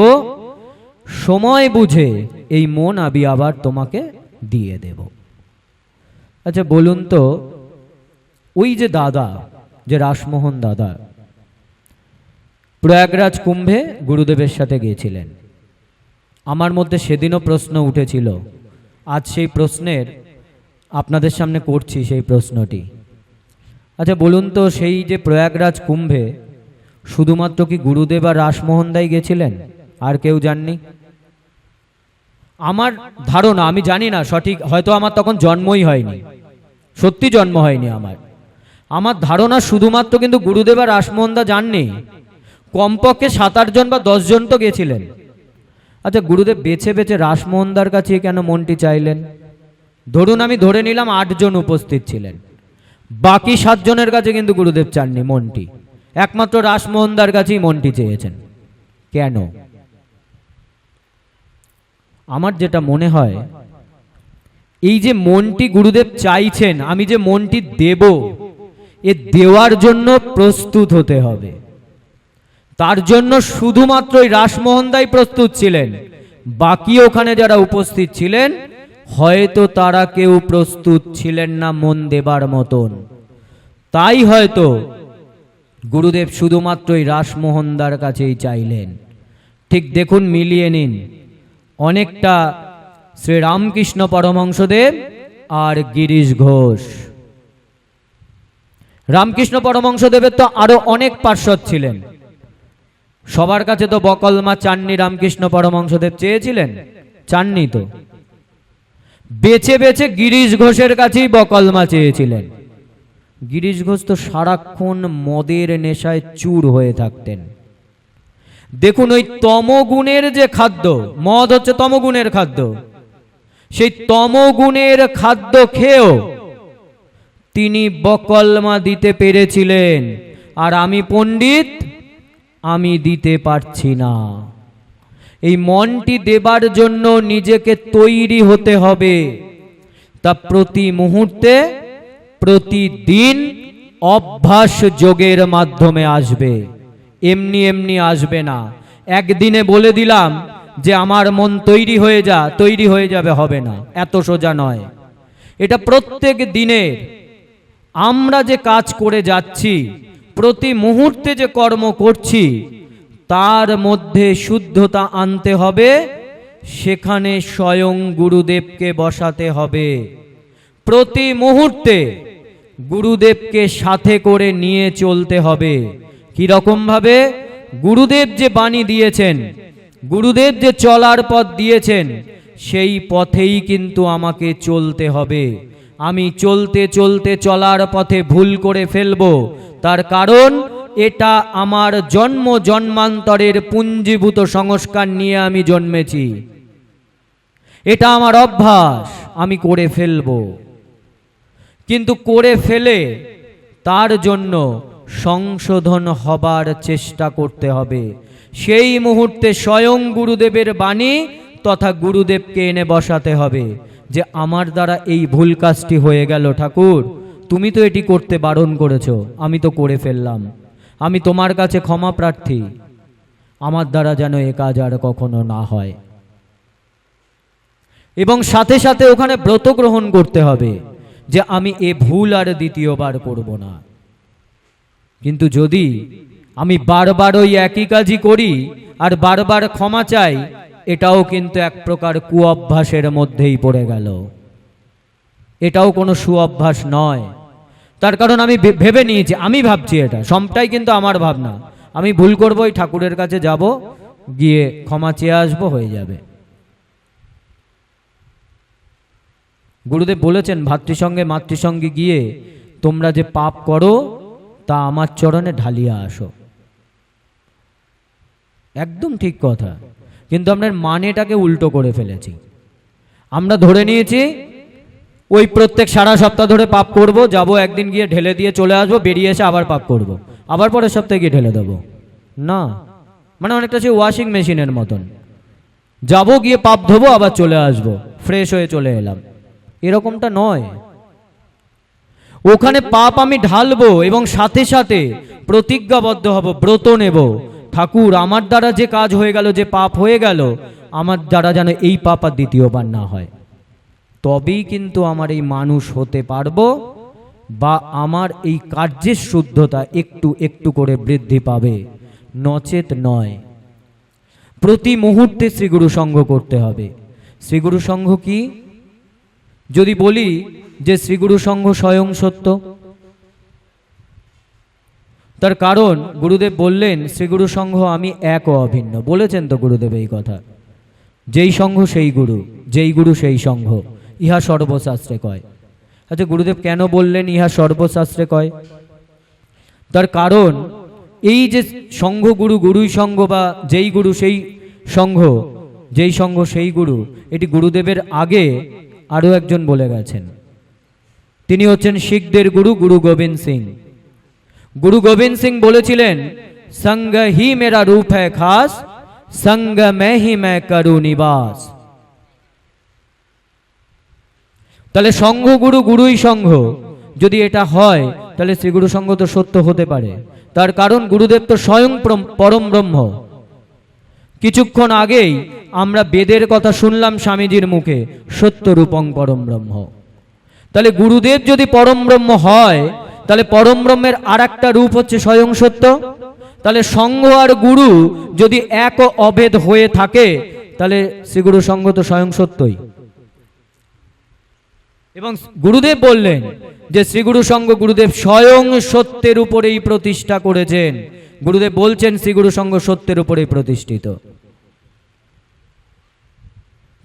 সময় বুঝে এই মন আমি আবার তোমাকে দিয়ে দেব। আচ্ছা বলুন তো, ওই যে দাদা, যে রাসমোহন দাদা, প্রয়াগরাজ কুম্ভে গুরুদেবের সাথে গিয়েছিলেন। আমার মধ্যে সেদিনও প্রশ্ন উঠেছিল, আজ সেই প্রশ্নের আপনাদের সামনে করছি সেই প্রশ্নটি। আচ্ছা বলুন তো, সেই যে প্রয়াগরাজ কুম্ভে শুধুমাত্র কি গুরুদেব আর রাসমোহন দাই গেছিলেন, আর কেউ যাননি? আমার ধারণা, আমি জানি না সঠিক, হয়তো আমার তখন জন্মই হয়নি, সত্যি জন্ম হয়নি আমার ধারণা শুধুমাত্র কিন্তু গুরুদেব আর রাসমোহন দা যাননি, কমপক্ষে 7-8 জন বা 10 জন তো গেছিলেন। আচ্ছা গুরুদেব বেছে বেছে রাসমোহনদার কাছে কেন মনটি চাইলেন? ধরুন আমি ধরে নিলাম 8 জন উপস্থিত ছিলেন, বাকি 7 জনের কাছে কিন্তু গুরুদেব চাননি মনটি, একমাত্র রাসমোহনদার কাছেই মনটি চেয়েছেন। কেন? আমার যেটা মনে হয়, এই যে মনটি গুরুদেব চাইছেন, আমি যে মনটি দেব, এ দেওয়ার জন্য প্রস্তুত হতে হবে। তার জন্য শুধুমাত্র রাসমোহন দাই প্রস্তুত ছিলেন, বাকি ওখানে যারা উপস্থিত ছিলেন হয়তো তারা কেউ প্রস্তুত ছিলেন না মন দেবার মতন। তাই হয়তো গুরুদেব শুধুমাত্রই রাসমোহন দার কাছেই চাইলেন। ঠিক দেখুন, মিলিয়ে নিন, অনেকটা শ্রী রামকৃষ্ণ পরমহংসদেব আর গিরিশ ঘোষ। রামকৃষ্ণ পরমহংসদেবের তো আরো অনেক পার্ষদ ছিলেন, সবার কাছে তো বকলমা চাননি রামকৃষ্ণ পরমহংসদেব চেয়েছিলেন? চাননি তো। বেছে বেছে গিরিশ ঘোষের কাছেই বকলমা চেয়েছিলেন। গিরিশ ঘোষ তো সারাক্ষণ মদের নেশায় চুর হয়ে থাকতেন। দেখুন, ওই তমগুণের যে খাদ্য, মদ হচ্ছে তমগুণের খাদ্য, সেই তমগুণের খাদ্য খেয়েও তিনি বকলমা দিতে পেরেছিলেন, আর আমি পণ্ডিত, আমি দিতে পারছি না। এই মনটি দেবার জন্য নিজেকে তৈরি হতে হবে। তা প্রতি মুহূর্তে, প্রতিদিন অভ্যাস যোগের মাধ্যমে আসবে, এমনি এমনি আসবে না। একদিনে বলে দিলাম যে আমার মন তৈরি হয়ে যা, তৈরি হয়ে যাবে, হবে না, এত সোজা নয়। এটা প্রত্যেক দিনের আমরা যে কাজ করে যাচ্ছি, প্রতি মুহূর্তে যে কর্ম করছি, তার মধ্যে শুদ্ধতা আনতে হবে। সেখানে স্বয়ং গুরুদেবকে বসাতে হবে। প্রতি মুহূর্তে গুরুদেবকে সাথে করে নিয়ে চলতে হবে। কি রকম ভাবে? গুরুদেব যে বাণী দিয়েছেন, গুরুদেব যে চলার পথ দিয়েছেন, সেই পথেই কিন্তু আমাকে চলতে হবে। আমি চলতে চলতে চলার পথে ভুল করে ফেলবো, তার কারণ এটা আমার জন্ম জন্মান্তরের পুঞ্জীভূত সংস্কার নিয়ে আমি জন্মেছি, এটা আমার অভ্যাস, আমি করে ফেলবো। কিন্তু করে ফেলে তার জন্য সংশোধন হবার চেষ্টা করতে হবে। সেই মুহূর্তে স্বয়ং গুরুদেবের বাণী তথা গুরুদেবকে এনে বসাতে হবে যে আমার দ্বারা এই ভুল কাজটি হয়ে গেল, ঠাকুর তুমি তো এটি করতে বারণ করেছো, আমি তো করে ফেললাম, আমি তোমার কাছে ক্ষমা প্রার্থী, আমার দ্বারা যেন এ কাজ আর কখনো না হয়। এবং সাথে সাথে ওখানে ব্রত গ্রহণ করতে হবে যে আমি এ ভুল আর দ্বিতীয়বার করব না। কিন্তু যদি আমি বারবার ওই একই কাজই করি আর বারবার ক্ষমা চাই, এটাও কিন্তু এক প্রকার কুঅভ্যাসের মধ্যেই পড়ে গেল, এটাও কোনো সুঅভ্যাস নয়। তার কারণ আমি ভেবে নিয়েছি, আমি ভাবছি, এটা সবটাই কিন্তু আমার ভাবনা, আমি ভুল করবো, ওই ঠাকুরের কাছে যাব, গিয়ে ক্ষমা চেয়ে আসবো, হয়ে যাবে। গুরুদেব বলেছেন ভাতৃসঙ্গে মাতৃসঙ্গে গিয়ে তোমরা যে পাপ করো তা আমার চরণে ঢালিয়া আসো। একদম ঠিক কথা, কিন্তু আমরা মানেটাকে উল্টো করে ফেলেছি। আমরা ধরে নিয়েছি ওই প্রত্যেক সারা সপ্তাহ ধরে পাপ করব, যাব একদিন গিয়ে ঢেলে দিয়ে চলে আসবো, বেরিয়ে এসে আবার পাপ করব, আবার পরের সপ্তাহে গিয়ে ঢেলে দেবো। না, মানে অনেকটা সেই ওয়াশিং মেশিনের মতন, যাব গিয়ে পাপ ধোবো, আবার চলে আসবো, ফ্রেশ হয়ে চলে এলাম, এরকমটা নয়। ওখানে পাপ আমি ঢালবো এবং সাথে সাথে প্রতিজ্ঞাবদ্ধ হব, ব্রত নেব, ঠাকুর আমার দ্বারা যে কাজ হয়ে গেল, যে পাপ হয়ে গেল, আমার দ্বারা যেন এই পাপ আর দ্বিতীয়বার না হয়। তবেই কিন্তু আমার এই মানুষ হতে পারবো, বা আমার এই কার্যের শুদ্ধতা একটু একটু করে বৃদ্ধি পাবে, নচেত নয়। প্রতি মুহূর্তে শ্রীগুরু সঙ্গ করতে হবে। শ্রীগুরু সঙ্গ কি? যদি বলি যে শ্রীগুরু সঙ্গ স্বয়ং সত্য, তার কারণ গুরুদেব বললেন শ্রীগুরু সঙ্গ আমি এক ও অভিন্ন। বলেছেন তো গুরুদেব এই কথা, যেই সঙ্গ সেই গুরু, যেই গুরু সেই সঙ্গ, ইহা সর্বশাস্ত্রে কয়। আচ্ছা, গুরুদেব কেন বললেন ইহা সর্বশাস্ত্রে কয়? তার কারণ এই যে সঙ্ঘ গুরু, গুরুই সঙ্গ, বা যেই গুরু সেই সঙ্ঘ, যেই সঙ্গ সেই গুরু, এটি গুরুদেবের আগে আরো একজন বলে গেছেন। তিনি হচ্ছেন শিখদের গুরু, গুরু গোবিন্দ সিং। গুরু গোবিন্দ সিং বলেছিলেন, সঙ্গ হি মেরা রূপ হ্যায় খাস, সঙ্গ মে হি মে করু নিবাস। তাহলে সঙ্ঘ গুরু, গুরুই সঙ্ঘ যদি এটা হয়, তাহলে শ্রীগুরু সঙ্গ তো সত্য হতে পারে। তার কারণ গুরুদেব তো স্বয়ং পরম ব্রহ্ম। কিছুক্ষণ আগেই আমরা বেদের কথা শুনলাম স্বামীজির মুখে, সত্যরূপং পরম ব্রহ্ম। তাহলে গুরুদেব যদি পরম ব্রহ্ম হয়, তাহলে পরম ব্রহ্মের আর একটা রূপ হচ্ছে স্বয়ং সত্য। তাহলে সঙ্ঘ আর গুরু যদি এক ও অভেদ হয়ে থাকে, তাহলে শ্রীগুরু সঙ্গ তো স্বয়ং সত্যই। এবং গুরুদেব বললেন যে শ্রীগুরু সঙ্গ গুরুদেব স্বয়ং সত্যের উপরেই প্রতিষ্ঠা করেছেন। গুরুদেব বলছেন শ্রীগুরু সঙ্গ সত্যের উপরেই প্রতিষ্ঠিত।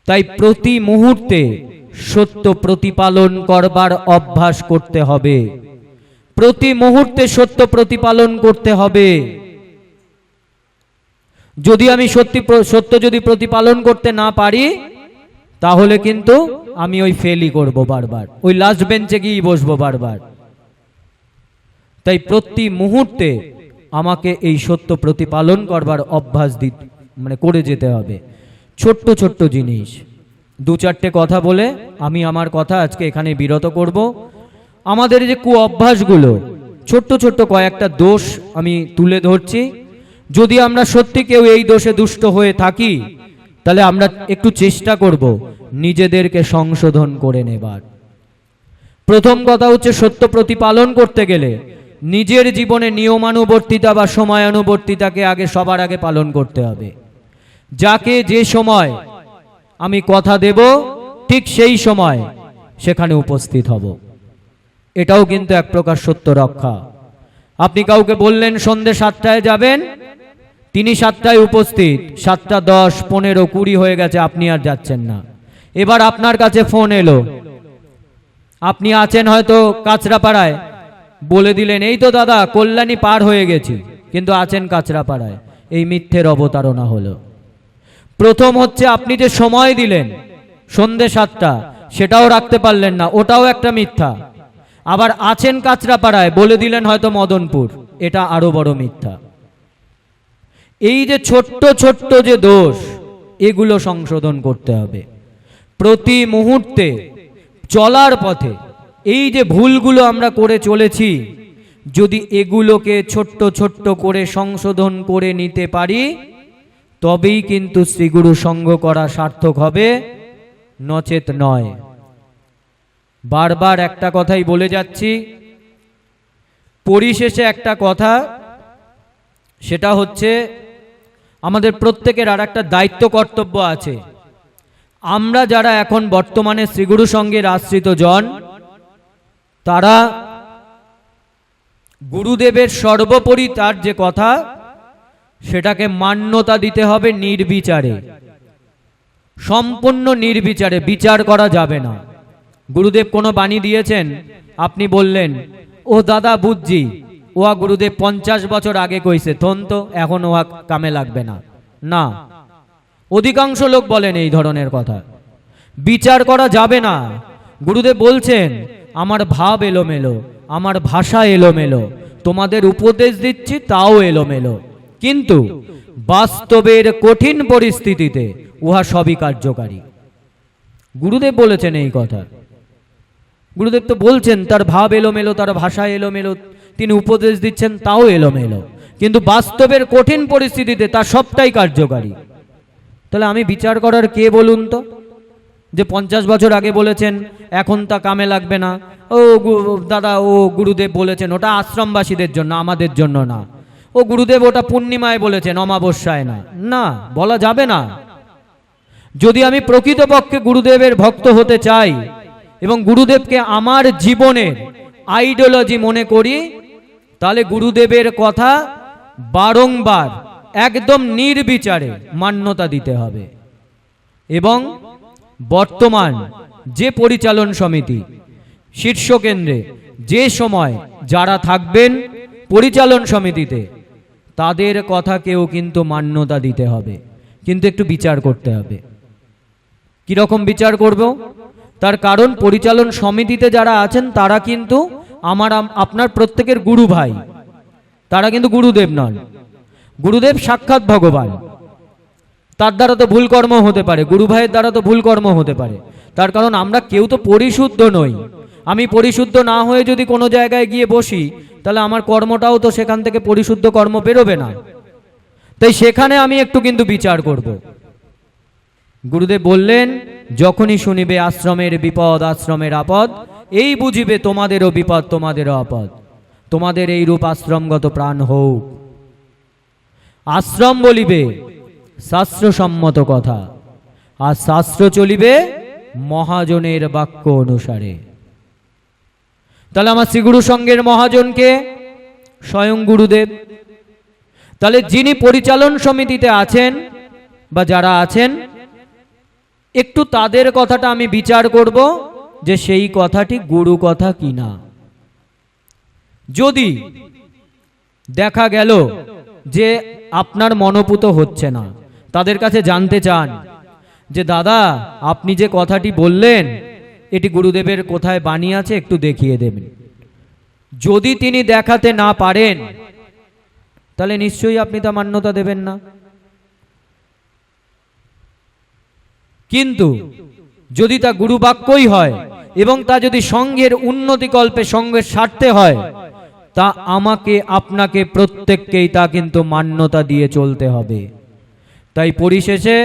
তাই প্রতি মুহূর্তে সত্য প্রতিপালন করবার অভ্যাস করতে হবে। প্রতি মুহূর্তে সত্য প্রতিপালন করতে হবে। যদি আমি সত্য যদি প্রতিপালন করতে না পারি, তাহলে কিন্তু আমি ওই ফেলই করব বারবার, ওই লাস্ট বেঞ্চে গিয়ে বসবো বারবার। তাই প্রতি মুহূর্তে আমাকে এই সত্য প্রতিপালন করবার অভ্যাস করে যেতে হবে। ছোট্ট ছোট্ট জিনিস, দু চারটে কথা বলে আমি আমার কথা আজকে এখানে বিরত করব। আমাদের যে কু অভ্যাসগুলো, ছোট্ট ছোট্ট কয়েকটা দোষ আমি তুলে ধরছি। যদি আমরা সত্যি কেউ এই দোষে দুষ্ট হয়ে থাকি, তাহলে আমরা একটু চেষ্টা করব নিজেদেরকে সংশোধন করে নেবার। প্রথম কথা হচ্ছে, সত্য প্রতিপালন করতে গেলে নিজের জীবনে নিয়মানুবর্তিতা বা সময়ানুবর্তিতাকে আগে সবার আগে পালন করতে হবে। যাকে যে সময় আমি কথা দেব, ঠিক সেই সময় সেখানে উপস্থিত হব। এটাও কিন্তু এক প্রকার সত্য রক্ষা। আপনি কাউকে বললেন সন্ধ্যে 7টায় যাবেন, তিনি 7টায় উপস্থিত, 7টা 10, 15, 20 হয়ে গেছে, আপনি আর যাচ্ছেন না। এবার আপনার কাছে ফোন এলো, আপনি আছেন হয়তো কাঁচরাপাড়ায়, বলে দিলেন এই তো দাদা কল্যাণী পার হয়ে গেছি, কিন্তু আছেন কাঁচরাপাড়ায়। এই মিথ্যের অবতারণা হলো। প্রথম হচ্ছে, আপনি যে সময় দিলেন সন্ধ্যে 7টা, সেটাও রাখতে পারলেন না, ওটাও একটা মিথ্যা। আবার আছেন কাঁচরাপাড়ায়, বলে দিলেন হয়তো মদনপুর, এটা আরো বড় মিথ্যা। এই যে ছোট্ট ছোট্ট যে দোষ, এগুলো সংশোধন করতে হবে প্রতি মুহূর্তে চলার পথে। এই যে ভুলগুলো আমরা করে চলেছি, যদি এগুলোকে ছোট্ট ছোট্ট করে সংশোধন করে নিতে পারি, তবেই কিন্তু শ্রীগুরু সঙ্গ করা সার্থক হবে, নচেত নয়। বারবার একটা কথাই বলে যাচ্ছি, পরিশেষে একটা কথা, সেটা হচ্ছে আমাদের প্রত্যেকের আর একটা দায়িত্ব কর্তব্য আছে। আমরা যারা এখন বর্তমানে শ্রীগুরু সঙ্গের আশ্রিত জন, তারা গুরুদেবের সর্বোপরি তার যে কথা, সেটাকে মান্যতা দিতে হবে নির্বিচারে, সম্পূর্ণ নির্বিচারে। বিচার করা যাবে না। গুরুদেব কোনো বাণী দিয়েছেন, আপনি বললেন ও দাদা বুঝছি, ওয়া গুরুদেব 50 বছর আগে কইছে, থন তো এখন ওয়া কামে লাগবে না। না, অধিকাংশ লোক বলেন এই ধরনের কথা। বিচার করা যাবে না। গুরুদেব বলছেন, আমার ভাব এলোমেলো, আমার ভাষা এলোমেলো, তোমাদের উপদেশ দিচ্ছি তাও এলোমেলো, কিন্তু বাস্তবের কঠিন পরিস্থিতিতে উহা সবই কার্যকারী। গুরুদেব বলেছেন এই কথা। গুরুদেব তো বলছেন তার ভাব এলোমেলো, তার ভাষা এলোমেলো, তিনি উপদেশ দিচ্ছেন তাও এলোমেলো, কিন্তু বাস্তবের কঠিন পরিস্থিতিতে তার সবটাই কার্যকারী। তাহলে আমি বিচার করার কে বলুন তো? যে 50 বছর আগে বলেছেন এখন তা কামে লাগবে না, ও দাদা ও গুরুদেব বলেছেন ওটা আশ্রমবাসীদের জন্য, আমাদের জন্য না। ও গুরুদেব ওটা পূর্ণিমায় বলেছেন, অমাবস্যায় না। না, বলা যাবে না। যদি আমি প্রকৃতপক্ষে গুরুদেবের ভক্ত হতে চাই এবং গুরুদেবকে আমার জীবনের আইডিওলজি মনে করি, তাহলে গুরুদেবের কথা বারংবার একদম নির্বিচারে মান্যতা দিতে হবে। এবং বর্তমান যে পরিচালন সমিতি, শীর্ষকেন্দ্রে যে সময় যারা থাকবেন পরিচালন সমিতিতে, তাদের কথাকেও কিন্তু মান্যতা দিতে হবে, কিন্তু একটু বিচার করতে হবে। কিরকম বিচার করব? তার কারণ পরিচালন সমিতিতে যারা আছেন তারা কিন্তু আপনার প্রত্যেকের গুরু ভাই, তারা কিন্তু গুরুদেব নন। গুরুদেব সাক্ষাৎ ভগবান, তার দ্বারা তো ভুল কর্ম হতে পারে, গুরু ভাইয়ের দ্বারা তো ভুল কর্ম হতে পারে। তার কারণ আমরা কেউ তো পরিশুদ্ধ নই। আমি পরিশুদ্ধ না হয়ে যদি কোনো জায়গায় গিয়ে বসি, তাহলে আমার কর্মটাও তো সেখান থেকে পরিশুদ্ধ কর্ম বেরোবে না। তাই সেখানে আমি একটু কিন্তু বিচার করব। গুরুদেব বললেন, যখনই শুনিবে আশ্রমের বিপদ আশ্রমের আপদ, এই বুঝিবে তোমাদেরও বিপদ তোমাদেরও আপদ, তোমাদের এই রূপ আশ্রমগত প্রাণ হোক। আশ্রম বলিবে শাস্ত্রসম্মত কথা, আর শাস্ত্র চলিবে মহাজনের বাক্য অনুসারে। তাহলে আমার শ্রীগুরু সঙ্গের মহাজনকে স্বয়ং গুরুদেব। তাহলে যিনি পরিচালন সমিতিতে আছেন বা যারা আছেন, একটু তাদের কথাটা আমি বিচার করব যে সেই কথাটি গুরু কথা কিনা। যদি দেখা গেল যে আপনার মনোপুত হচ্ছে না, তাদের কাছে জানতে চান যে দাদা আপনি যে কথাটি বললেন এটি গুরুদেবের কোথায় বাণী আছে একটু দেখিয়ে দেবেন। যদি তিনি দেখাতে না পারেন তাহলে নিশ্চয়ই আপনি তা মান্যতা দেবেন না। কিন্তু যদি তা গুরু বাক্যই হয় এবং তা যদি সঙ্ঘের উন্নতিকল্পে সঙ্ঘের স্বার্থে হয়, তা আমাকে আপনাকে প্রত্যেককেই তা কিন্তু মান্যতা দিয়ে চলতে হবে। তাই পরিশেষে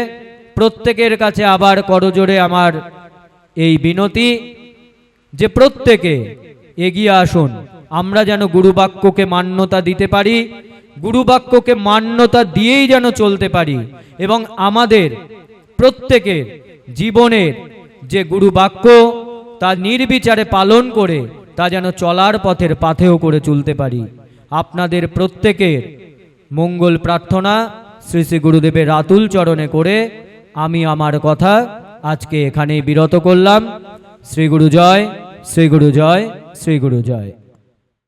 প্রত্যেকের কাছে আবার করজোড়ে আমার এই বিনতি যে প্রত্যেকে এগিয়ে আসুন, আমরা যেন গুরু বাক্যকে মান্যতা দিতে পারি, গুরু বাক্যকে মান্যতা দিয়েই যেন চলতে পারি এবং আমাদের প্রত্যেকের জীবনের যে গুরু বাক্য তা নির্বিচারে পালন করে তা যেন চলার পথের পাথেয় করে চলতে পারি। আপনাদের প্রত্যেকের মঙ্গল প্রার্থনা শ্রী শ্রী গুরুদেবের রাতুল চরণে করে আমি আমার কথা আজকে এখানেই বিরত করলাম। শ্রী গুরু জয়, শ্রী গুরু জয়, শ্রী গুরু জয়।